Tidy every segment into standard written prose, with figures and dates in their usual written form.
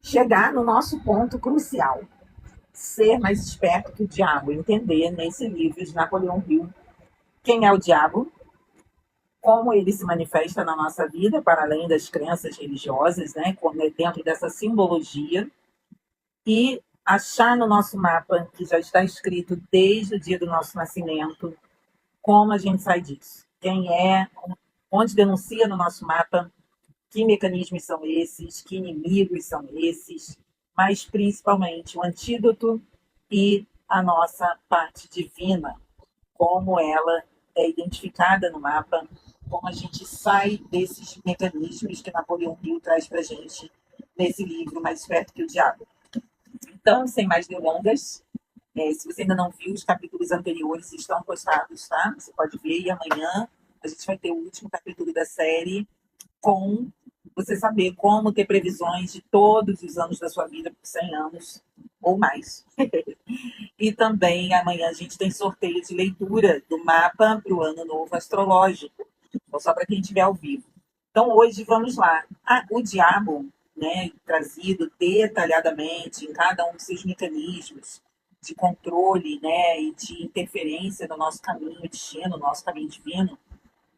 chegar no nosso ponto crucial. Ser mais esperto que o diabo, entender nesse livro de Napoleão Hill quem é o diabo, como ele se manifesta na nossa vida, para além das crenças religiosas, né, como é dentro dessa simbologia, e achar no nosso mapa, que já está escrito desde o dia do nosso nascimento, como a gente sai disso. Quem é, onde denuncia no nosso mapa, que mecanismos são esses, que inimigos são esses, mas principalmente o antídoto e a nossa parte divina, como ela é identificada no mapa, como a gente sai desses mecanismos que Napoleão Hill traz para a gente nesse livro Mais Esperto que o Diabo. Então, sem mais delongas, se você ainda não viu, os capítulos anteriores estão postados, tá? Você pode ver, e amanhã a gente vai ter o último capítulo da série com você saber como ter previsões de todos os anos da sua vida por 100 anos ou mais. E também amanhã a gente tem sorteio de leitura do mapa para o ano novo astrológico. Então, só para quem estiver ao vivo. Então, hoje vamos lá. O diabo, né, trazido detalhadamente em cada um dos seus mecanismos de controle, né, e de interferência no nosso caminho destino, no nosso caminho divino,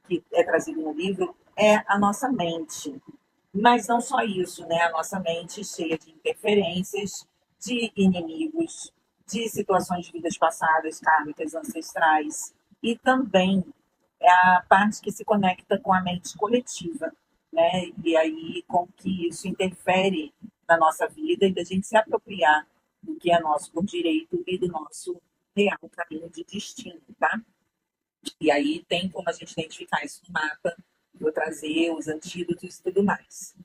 que é trazido no livro, é a nossa mente. Mas não só isso, né? A nossa mente cheia de interferências, de inimigos, de situações de vidas passadas, kármicas, ancestrais, e também é a parte que se conecta com a mente coletiva, né? E aí com que isso interfere na nossa vida e da gente se apropriar do que é nosso por direito e do nosso real caminho de destino, tá? E aí tem como a gente identificar isso no mapa, vou trazer os antídotos e tudo mais.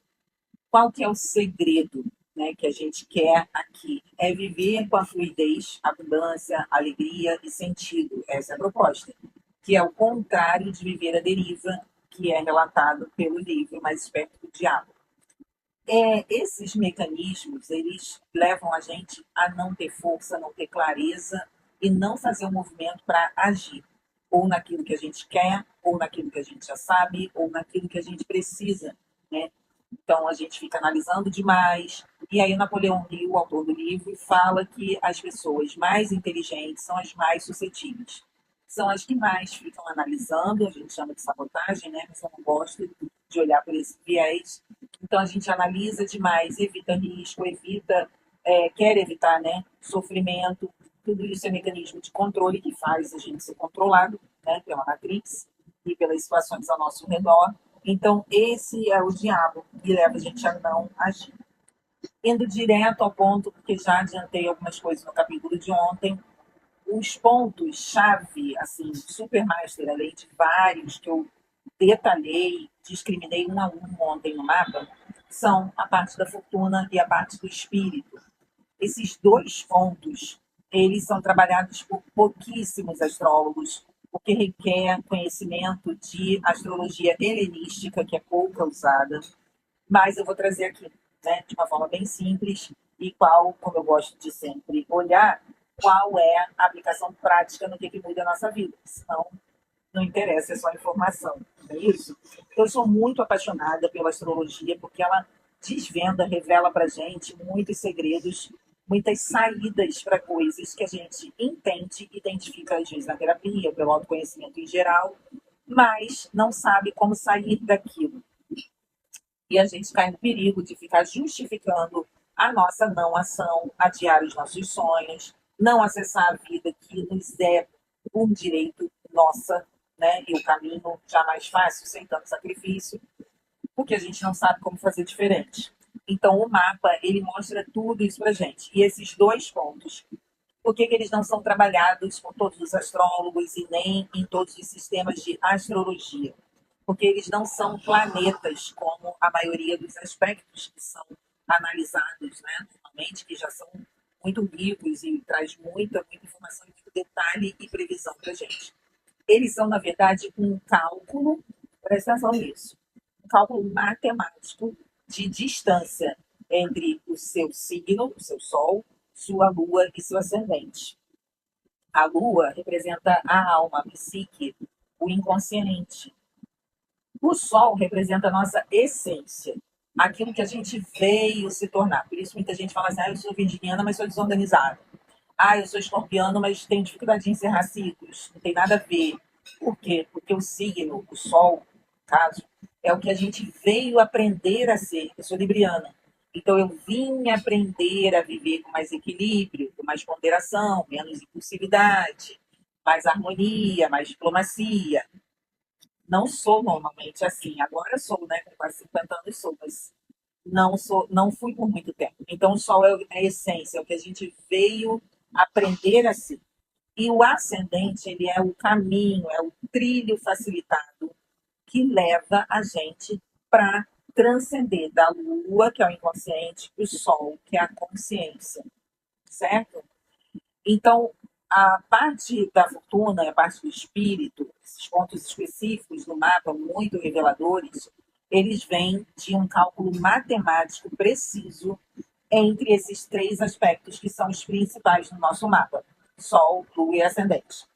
Qual que é o segredo, né, que a gente quer aqui? É viver com a fluidez, abundância, alegria e sentido. Essa é a proposta. Que é o contrário de viver a deriva, que é relatado pelo livro Mais Esperto do Diabo. Esses mecanismos, eles levam a gente a não ter força, não ter clareza e não fazer um movimento para agir. Ou naquilo que a gente quer, ou naquilo que a gente já sabe, ou naquilo que a gente precisa, né? Então a gente fica analisando demais. E aí Napoleão Hill, o autor do livro, fala que as pessoas mais inteligentes são as mais suscetíveis. São as que mais ficam analisando, a gente chama de sabotagem, né? Mas eu não gosto de olhar por esse viés. Então a gente analisa demais, evita risco, quer evitar, né, sofrimento. Tudo isso é mecanismo de controle que faz a gente ser controlado, né, pela matrix e pelas situações ao nosso redor. Então, esse é o diabo que leva a gente a não agir. Indo direto ao ponto, porque já adiantei algumas coisas no capítulo de ontem, os pontos-chave, assim, Supermaster, além de vários que eu detalhei, discriminei um a um ontem no mapa, são a parte da fortuna e a parte do espírito. Esses dois pontos, eles são trabalhados por pouquíssimos astrólogos, porque requer conhecimento de astrologia helenística, que é pouca usada, mas eu vou trazer aqui, né, de uma forma bem simples e qual, como eu gosto de sempre olhar, qual é a aplicação prática no que muda a nossa vida. Senão, não interessa, é só informação. Não é isso? Eu sou muito apaixonada pela astrologia porque ela desvenda, revela para gente muitos segredos, muitas saídas para coisas que a gente entende, identifica às vezes na terapia, pelo autoconhecimento em geral, mas não sabe como sair daquilo. E a gente cai no perigo de ficar justificando a nossa não ação, adiar os nossos sonhos, não acessar a vida que nos é um direito nossa, né? E o caminho já mais fácil, sem tanto sacrifício, porque a gente não sabe como fazer diferente. Então, o mapa, ele mostra tudo isso pra gente. E esses dois pontos, por que eles não são trabalhados por todos os astrólogos e nem em todos os sistemas de astrologia? Porque eles não são planetas, como a maioria dos aspectos que são analisados, né, normalmente, que já são muito ricos e traz muita informação, muito detalhe e previsão para a gente. Eles são, na verdade, um cálculo, presta atenção nisso, um cálculo matemático de distância entre o seu signo, o seu Sol, sua Lua e seu ascendente. A Lua representa a alma, a psique, o inconsciente. O Sol representa a nossa essência. aquilo que a gente veio se tornar. Por isso muita gente fala assim, eu sou virginiana, mas sou desorganizada. Eu sou escorpiano, mas tenho dificuldade em encerrar ciclos. Não tem nada a ver. Por quê? Porque o signo, o sol, no caso, é o que a gente veio aprender a ser. Eu sou libriana. Então eu vim aprender a viver com mais equilíbrio, com mais ponderação, menos impulsividade, mais harmonia, mais diplomacia. Não sou normalmente assim. Agora sou, né? Com quase 50 anos sou, mas não fui por muito tempo. Então o sol é a essência, é o que a gente veio aprender a ser. E o ascendente, ele é o caminho, é o trilho facilitado que leva a gente para transcender da lua, que é o inconsciente, para o sol, que é a consciência, certo? Então, a parte da fortuna, a parte do espírito, esses pontos específicos do mapa, muito reveladores, eles vêm de um cálculo matemático preciso entre esses três aspectos que são os principais no nosso mapa: Sol, Lua e Ascendente.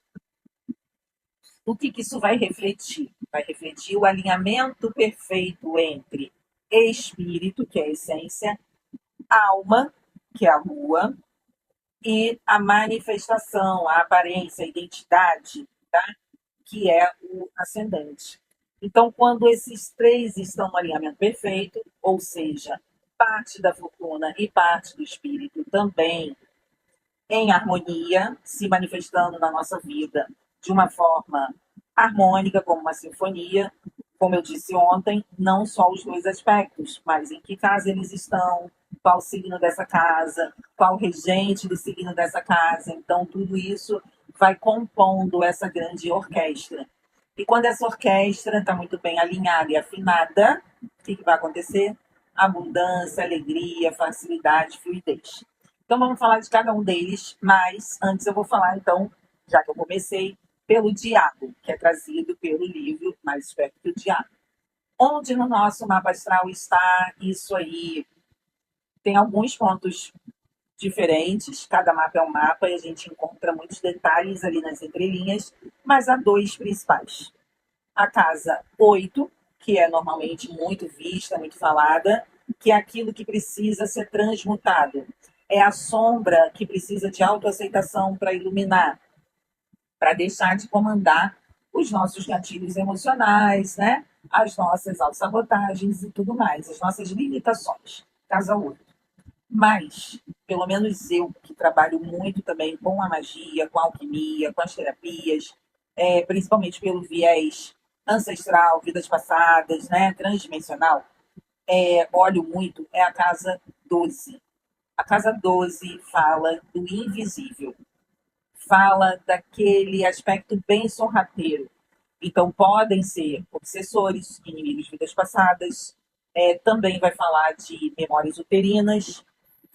O que isso vai refletir? Vai refletir o alinhamento perfeito entre espírito, que é a essência, alma, que é a Lua, e a manifestação, a aparência, a identidade, tá? Que é o ascendente. Então, quando esses três estão no alinhamento perfeito, ou seja, parte da fortuna e parte do espírito também em harmonia, se manifestando na nossa vida de uma forma harmônica, como uma sinfonia, como eu disse ontem, não só os dois aspectos, mas em que casa eles estão, qual o signo dessa casa, qual o regente do signo dessa casa. Então, tudo isso vai compondo essa grande orquestra. E quando essa orquestra está muito bem alinhada e afinada, o que vai acontecer? Abundância, alegria, facilidade, fluidez. Então vamos falar de cada um deles, mas antes eu vou falar, então, já que eu comecei, pelo diabo, que é trazido pelo livro Mais Esperto que o Diabo. Onde no nosso mapa astral está isso aí? Tem alguns pontos diferentes, cada mapa é um mapa e a gente encontra muitos detalhes ali nas entrelinhas, mas há dois principais. A casa 8, que é normalmente muito vista, muito falada, que é aquilo que precisa ser transmutado. É a sombra que precisa de autoaceitação para iluminar, para deixar de comandar os nossos gatilhos emocionais, né? As nossas autossabotagens e tudo mais, as nossas limitações. Casa 8. Mas, pelo menos eu, que trabalho muito também com a magia, com a alquimia, com as terapias, principalmente pelo viés ancestral, vidas passadas, né, transdimensional, olho muito, é a casa 12. A casa 12 fala do invisível, fala daquele aspecto bem sorrateiro. Então, podem ser obsessores, inimigos de vidas passadas, também vai falar de memórias uterinas,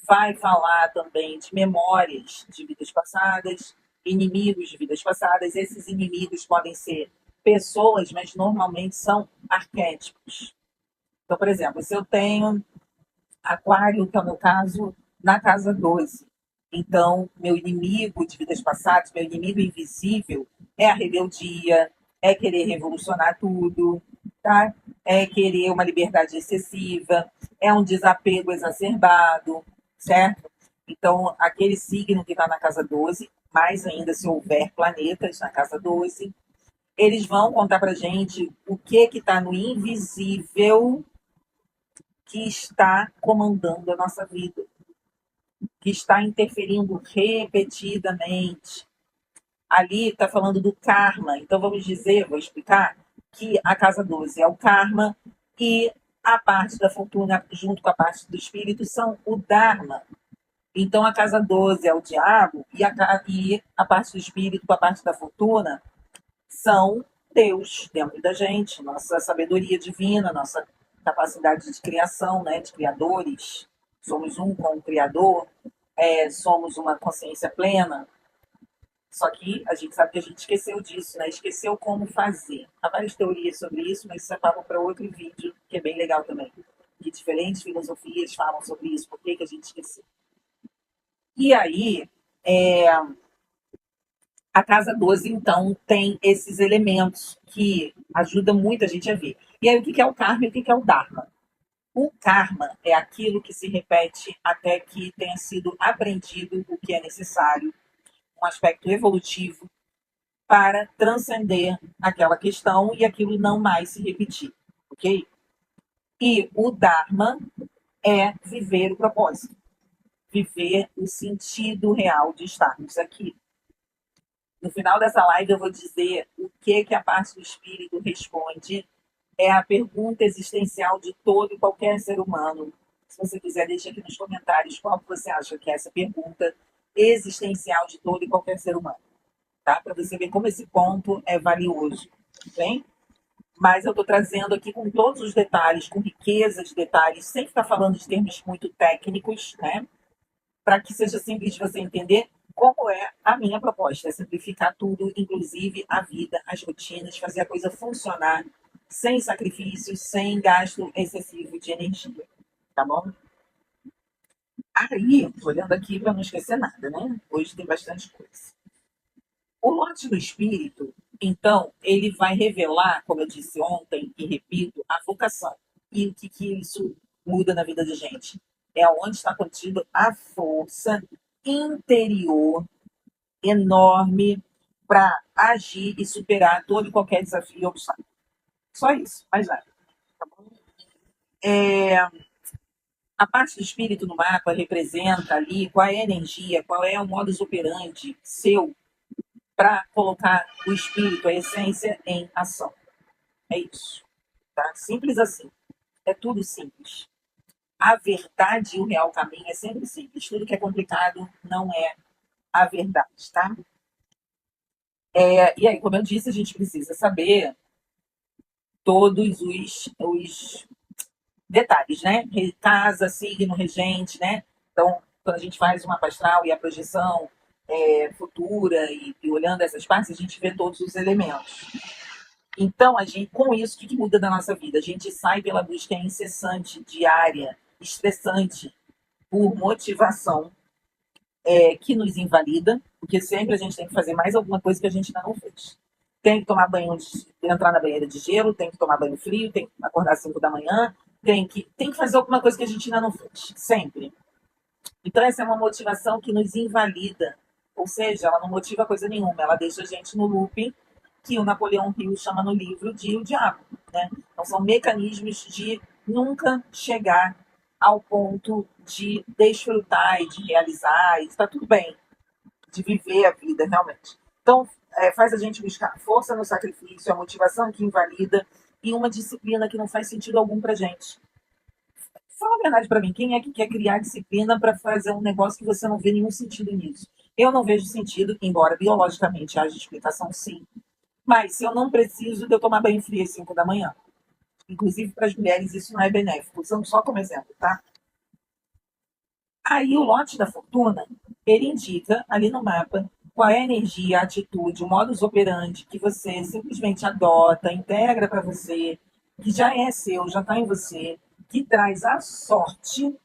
vai falar também de memórias de vidas passadas, inimigos de vidas passadas. Esses inimigos podem ser pessoas, mas normalmente são arquétipos. Então, por exemplo, se eu tenho Aquário, que é o meu caso, na casa 12. Então, meu inimigo de vidas passadas, meu inimigo invisível, é a rebeldia, é querer revolucionar tudo, tá? É querer uma liberdade excessiva, é um desapego exacerbado, certo? Então, aquele signo que está na casa 12, mais ainda se houver planetas na casa 12, eles vão contar para gente o que está no invisível que está comandando a nossa vida, que está interferindo repetidamente. Ali está falando do karma. Então, vamos dizer, vou explicar, que a casa 12 é o karma e a parte da fortuna, junto com a parte do espírito, são o dharma. Então, a casa 12 é o diabo e a parte do espírito com a parte da fortuna são Deus dentro da gente, nossa sabedoria divina, nossa capacidade de criação, né, de criadores. Somos um com o Criador, somos uma consciência plena. Só que a gente sabe que a gente esqueceu disso, né? Esqueceu como fazer. Há várias teorias sobre isso, mas isso é papo para outro vídeo, que é bem legal também. Que diferentes filosofias falam sobre isso, por que a gente esqueceu. E aí, a casa 12, então, tem esses elementos que ajudam muito a gente a ver. E aí, o que é o karma e o que é o dharma? O karma é aquilo que se repete até que tenha sido aprendido o que é necessário, um aspecto evolutivo para transcender aquela questão e aquilo não mais se repetir, ok? E o Dharma é viver o propósito, viver o sentido real de estarmos aqui. No final dessa live eu vou dizer o que a parte do espírito responde. É a pergunta existencial de todo e qualquer ser humano. Se você quiser, deixa aqui nos comentários qual você acha que é essa pergunta existencial de todo e qualquer ser humano, tá? Para você ver como esse ponto é valioso, bem? Mas eu estou trazendo aqui com todos os detalhes, com riqueza de detalhes, sem ficar falando de termos muito técnicos, né? Para que seja simples de você entender como é a minha proposta. É simplificar tudo, inclusive a vida, as rotinas, fazer a coisa funcionar sem sacrifícios, sem gasto excessivo de energia. Tá bom? Aí, olhando aqui para não esquecer nada, né? Hoje tem bastante coisa. O lote do espírito, então, ele vai revelar, como eu disse ontem e repito, a vocação. E o que isso muda na vida da gente? É onde está contida a força interior enorme para agir e superar todo e qualquer desafio e obstáculo. Só isso, mais nada. Tá bom? A parte do espírito no mapa representa ali qual é a energia, qual é o modus operandi seu para colocar o espírito, a essência, em ação. É isso. Tá? Simples assim. É tudo simples. A verdade e o real caminho é sempre simples. Tudo que é complicado não é a verdade, tá? E aí, como eu disse, a gente precisa saber todos os detalhes, né? Casa, signo, regente, né? Então, quando a gente faz uma astral e a projeção futura e olhando essas partes, a gente vê todos os elementos. Então, a gente, com isso, o que muda na nossa vida? A gente sai pela busca incessante, diária, estressante, por motivação, que nos invalida, porque sempre a gente tem que fazer mais alguma coisa que a gente ainda não fez. Tem que tomar banho, entrar na banheira de gelo, tem que tomar banho frio, tem que acordar às 5 da manhã, tem que fazer alguma coisa que a gente ainda não fez, sempre. Então, essa é uma motivação que nos invalida, ou seja, ela não motiva coisa nenhuma, ela deixa a gente no looping que o Napoleão Hill chama no livro de o diabo. Né? Então, são mecanismos de nunca chegar ao ponto de desfrutar e de realizar, e está tudo bem, de viver a vida realmente. Então, faz a gente buscar força no sacrifício, a motivação que invalida e uma disciplina que não faz sentido algum para gente. Fala a verdade para mim, quem é que quer criar disciplina para fazer um negócio que você não vê nenhum sentido nisso? Eu não vejo sentido, embora biologicamente haja explicação sim. Mas se eu não preciso de eu tomar banho frio às 5 da manhã, inclusive para as mulheres isso não é benéfico, usando só como exemplo, tá? Aí o lote da fortuna, ele indica ali no mapa qual é a energia, a atitude, o modus operandi que você simplesmente adota, integra para você, que já é seu, já está em você, que traz a sorte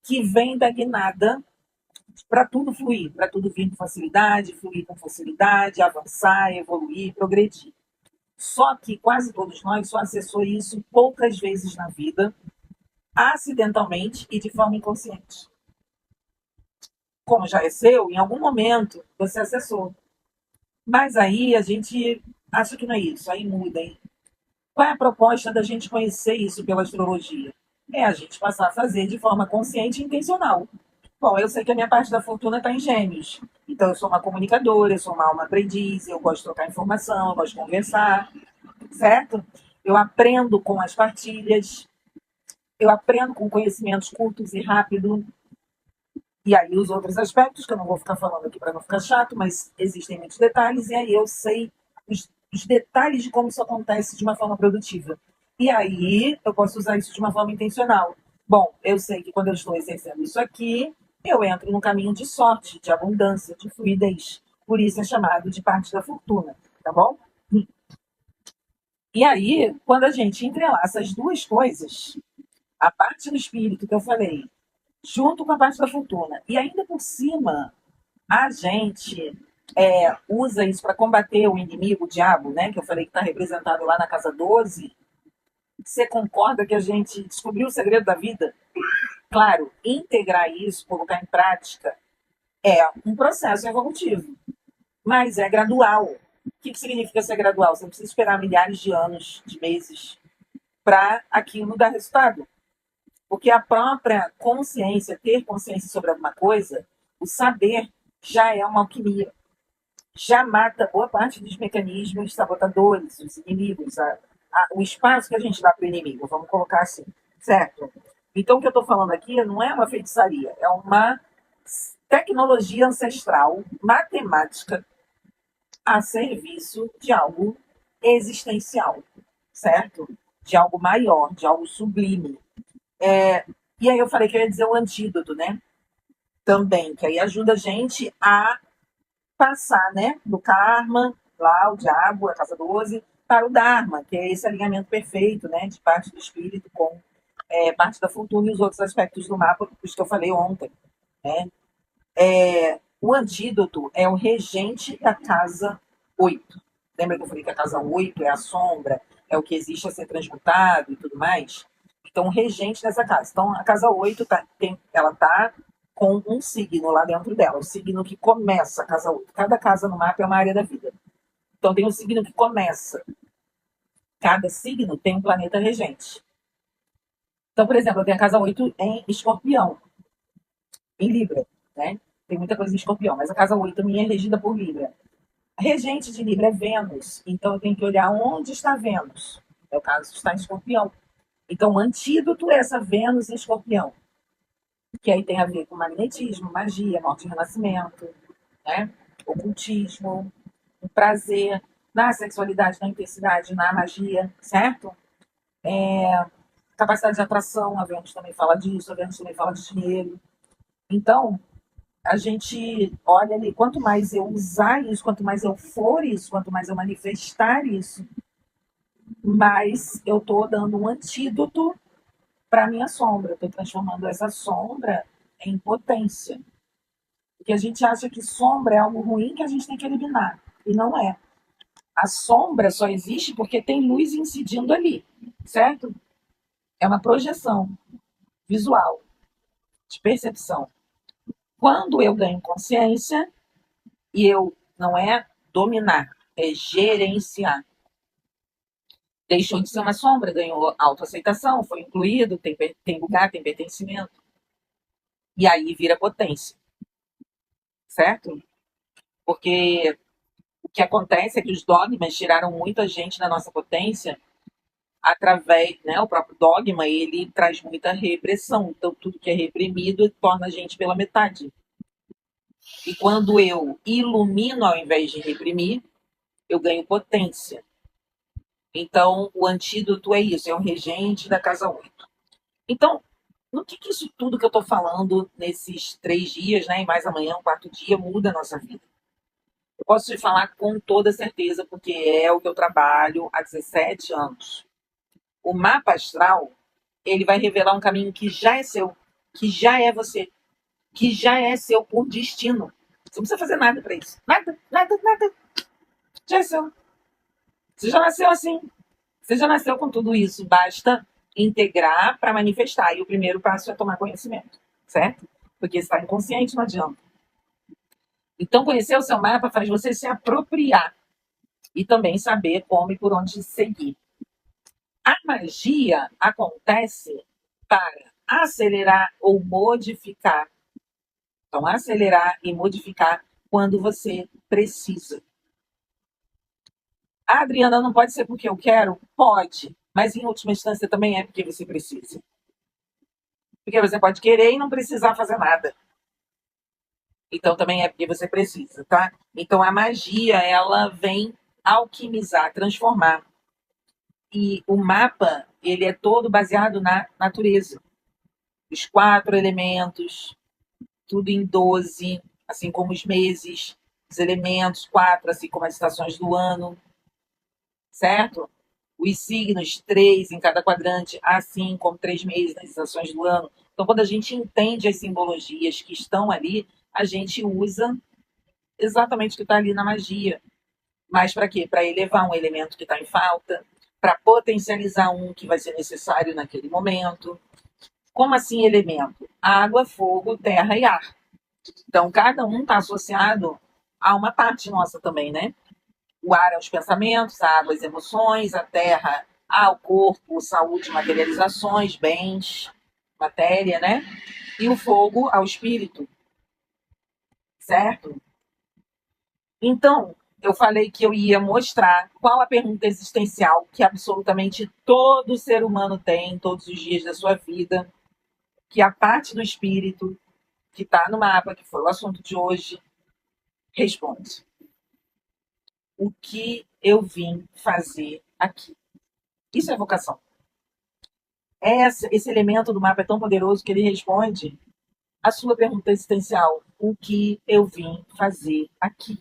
que vem da guinada para tudo fluir, para tudo vir com facilidade, fluir com facilidade, avançar, evoluir, progredir. Só que quase todos nós só acessou isso poucas vezes na vida, acidentalmente e de forma inconsciente. Como já é seu, em algum momento você acessou. Mas aí a gente acha que não é isso, aí muda. Hein? Qual é a proposta da gente conhecer isso pela astrologia? É a gente passar a fazer de forma consciente e intencional. Bom, eu sei que a minha parte da fortuna está em gêmeos. Então, eu sou uma comunicadora, eu sou uma alma aprendiz, eu gosto de trocar informação, eu gosto de conversar, certo? Eu aprendo com as partilhas, eu aprendo com conhecimentos curtos e rápidos. E aí, os outros aspectos, que eu não vou ficar falando aqui para não ficar chato, mas existem muitos detalhes, e aí eu sei os detalhes de como isso acontece de uma forma produtiva. E aí, eu posso usar isso de uma forma intencional. Bom, eu sei que quando eu estou exercendo isso aqui, eu entro num caminho de sorte, de abundância, de fluidez. Por isso é chamado de parte da fortuna, tá bom? E aí, quando a gente entrelaça as duas coisas, a parte do espírito que eu falei, junto com a parte da fortuna, e ainda por cima, a gente usa isso para combater o inimigo, o diabo, né? Que eu falei que está representado lá na casa 12. Você concorda que a gente descobriu o segredo da vida? Claro, integrar isso, colocar em prática, é um processo evolutivo, mas é gradual. O que significa ser gradual? Você não precisa esperar milhares de anos, de meses, para aquilo dar resultado. Porque a própria consciência, ter consciência sobre alguma coisa, o saber já é uma alquimia. Já mata boa parte dos mecanismos sabotadores, os inimigos, o espaço que a gente dá para o inimigo, vamos colocar assim, certo? Então, o que eu estou falando aqui não é uma feitiçaria, é uma tecnologia ancestral, matemática, a serviço de algo existencial, certo? De algo maior, de algo sublime. E aí eu falei que eu ia dizer o antídoto, né? Também, que aí ajuda a gente a passar, né? Do karma, lá o diabo, a casa 12, para o dharma, que é esse alinhamento perfeito, né? De parte do espírito com parte da fortuna e os outros aspectos do mapa, os que eu falei ontem, né? O antídoto é o regente da casa 8. Lembra que eu falei que a casa 8 é a sombra, é o que existe a ser transmutado e tudo mais? Então, o regente dessa casa. Então, a casa 8 ela tá com um signo lá dentro dela, o signo que começa a casa 8. Cada casa no mapa é uma área da vida. Então, tem o signo que começa. Cada signo tem um planeta regente. Então, por exemplo, eu tenho a casa 8 em Escorpião, em Libra, né? Tem muita coisa em Escorpião, mas a casa 8 minha é regida por Libra. A regente de Libra é Vênus, então eu tenho que olhar onde está Vênus. É o caso, está em Escorpião. Então, o antídoto é essa Vênus em Escorpião, que aí tem a ver com magnetismo, magia, morte e renascimento, né? Ocultismo, o prazer na sexualidade, na intensidade, na magia, certo? Capacidade de atração, a Vênus também fala disso, a Vênus também fala de dinheiro. Então, a gente olha ali, quanto mais eu usar isso, quanto mais eu for isso, quanto mais eu manifestar isso, mais eu estou dando um antídoto para a minha sombra. Estou transformando essa sombra em potência. Porque a gente acha que sombra é algo ruim que a gente tem que eliminar. E não é. A sombra só existe porque tem luz incidindo ali, certo? É uma projeção visual, de percepção. Quando eu ganho consciência, e eu não é dominar, é gerenciar. Deixou de ser uma sombra, ganhou autoaceitação, foi incluído, tem lugar, tem pertencimento. E aí vira potência, certo? Porque o que acontece é que os dogmas tiraram muita gente da nossa potência através, né, o próprio dogma, ele traz muita repressão. Então, tudo que é reprimido torna a gente pela metade. E quando eu ilumino ao invés de reprimir, eu ganho potência. Então, o antídoto é isso, é o regente da casa 8. Então, no que isso tudo que eu estou falando nesses 3 dias, né, e mais amanhã, o 4º dia, muda a nossa vida? Eu posso te falar com toda certeza, porque é o que eu trabalho há 17 anos. O mapa astral, ele vai revelar um caminho que já é seu, que já é você, que já é seu por destino. Você não precisa fazer nada para isso. Nada, nada, nada. Já é seu. Você já nasceu assim. Você já nasceu com tudo isso. Basta integrar para manifestar. E o primeiro passo é tomar conhecimento, certo? Porque está inconsciente, não adianta. Então, conhecer o seu mapa faz você se apropriar e também saber como e por onde seguir. A magia acontece para acelerar ou modificar. Então, acelerar e modificar quando você precisa. A Adriana, não pode ser porque eu quero? Pode, mas em última instância também é porque você precisa. Porque você pode querer e não precisar fazer nada. Então também é porque você precisa, tá? Então a magia, ela vem alquimizar, transformar. E o mapa, ele é todo baseado na natureza. Os 4 elementos, tudo em 12, assim como os meses, os elementos 4, assim como as estações do ano, certo? Os signos, 3 em cada quadrante, assim como 3 meses nas estações do ano. Então, quando a gente entende as simbologias que estão ali, a gente usa exatamente o que está ali na magia. Mas para quê? Para elevar um elemento que está em falta, para potencializar um que vai ser necessário naquele momento. Como assim elemento? Água, fogo, terra e ar. Então, cada um está associado a uma parte nossa também, né? O ar aos pensamentos, a água às emoções, a terra ao corpo, saúde, materializações, bens, matéria, né? E o fogo ao espírito, certo? Então, eu falei que eu ia mostrar qual a pergunta existencial que absolutamente todo ser humano tem todos os dias da sua vida, que a parte do espírito que está no mapa, que foi o assunto de hoje, responde. O que eu vim fazer aqui? Isso é vocação. Esse elemento do mapa é tão poderoso que ele responde a sua pergunta existencial: o que eu vim fazer aqui?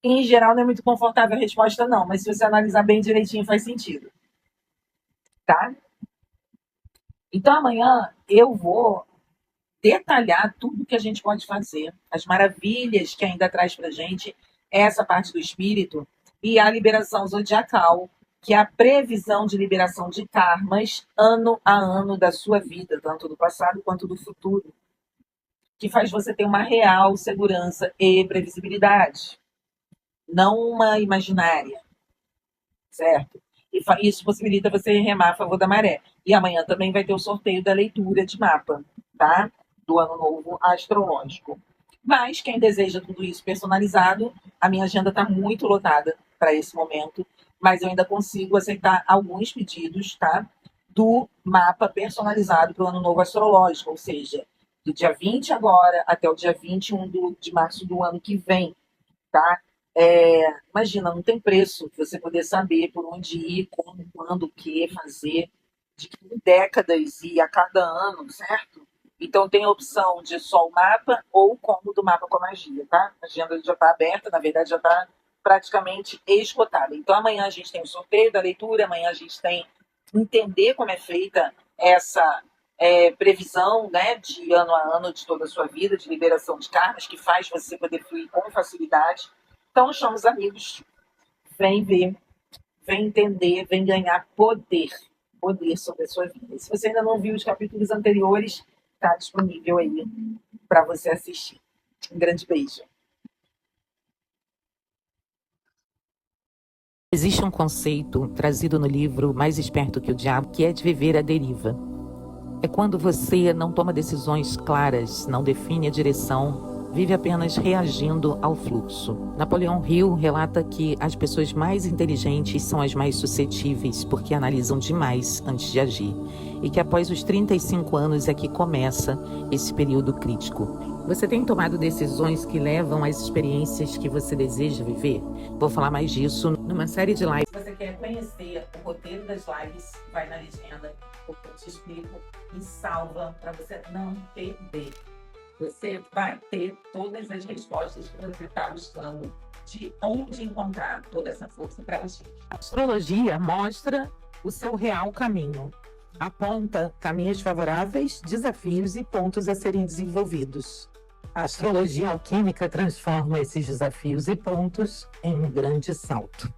Em geral, não é muito confortável a resposta, não, mas se você analisar bem direitinho, faz sentido. Tá? Então, amanhã eu vou detalhar tudo que a gente pode fazer, as maravilhas que ainda traz pra gente essa parte do espírito e a liberação zodiacal, que é a previsão de liberação de karmas ano a ano da sua vida, tanto do passado quanto do futuro, que faz você ter uma real segurança e previsibilidade, não uma imaginária, certo? E isso possibilita você remar a favor da maré. E amanhã também vai ter o sorteio da leitura de mapa, tá? Do ano novo astrológico. Mas quem deseja tudo isso personalizado, a minha agenda está muito lotada para esse momento, mas eu ainda consigo aceitar alguns pedidos, tá? Do mapa personalizado para o ano novo astrológico, ou seja, do dia 20 agora até o dia 21 de março do ano que vem, tá? Imagina, não tem preço você poder saber por onde ir, como, quando, o que fazer, de décadas e a cada ano, certo? Então tem a opção de só o mapa ou o combo do mapa com a magia, tá? A agenda já está aberta, na verdade já está praticamente esgotada. Então amanhã a gente tem o sorteio da leitura, amanhã a gente tem entender como é feita essa previsão, né, de ano a ano de toda a sua vida, de liberação de karmas, que faz você poder fluir com facilidade. Então, chama os amigos, vem ver, vem entender, vem ganhar poder sobre a sua vida. E se você ainda não viu os capítulos anteriores, está disponível aí para você assistir. Um grande beijo. Existe um conceito trazido no livro Mais Esperto que o Diabo, que é de viver à deriva. É quando você não toma decisões claras, não define a direção, vive apenas reagindo ao fluxo. Napoleão Hill relata que as pessoas mais inteligentes são as mais suscetíveis, porque analisam demais antes de agir. E que após os 35 anos é que começa esse período crítico. Você tem tomado decisões que levam às experiências que você deseja viver? Vou falar mais disso numa série de lives. Se você quer conhecer o roteiro das lives, vai na legenda, porque eu te explico e salva para você não perder. Você vai ter todas as respostas que você está buscando, de onde encontrar toda essa força para agir. A astrologia mostra o seu real caminho. Aponta caminhos favoráveis, desafios e pontos a serem desenvolvidos. A astrologia alquímica transforma esses desafios e pontos em um grande salto.